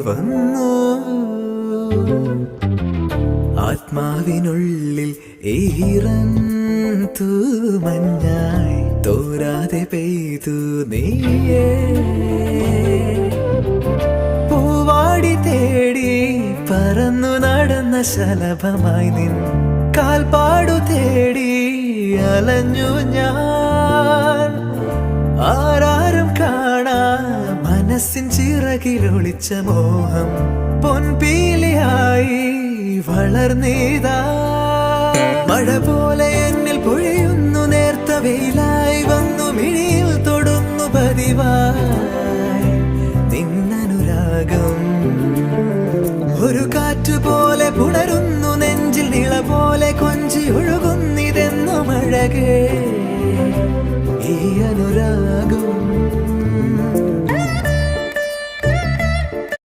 വന്നു. ആത്മാവിനുള്ളിൽ ഈറൻ തൂമഞ്ഞായി തോരാതെ പെയ്തു നീയേ. പൂവാടി തേടി പറന്നു നടന്ന ശലഭമായി നിൻ കാൽപ്പാടു തേടി അലഞ്ഞു ഞാൻ. ആരാരും കാണാ മനസ്സിൻ ചിറകിലൊളിച്ച മോഹം പൊൻപീലിയായി വളർന്നീതാ. മഴ പോലെ എന്നിൽ പൊഴിയുന്നു, നേർത്ത വെയിലായി വന്നു മിഴിയിൽ തൊടുന്നു പതിവായി നിന്നനുരാഗം. ഒരു കാറ്റുപോലെ പുണരുന്നു നെഞ്ചിൽ, നിള പോലെ കൊഞ്ചി ഒഴുകുന്നിതെന്നു മഴകേ ഈ അനുരാഗം.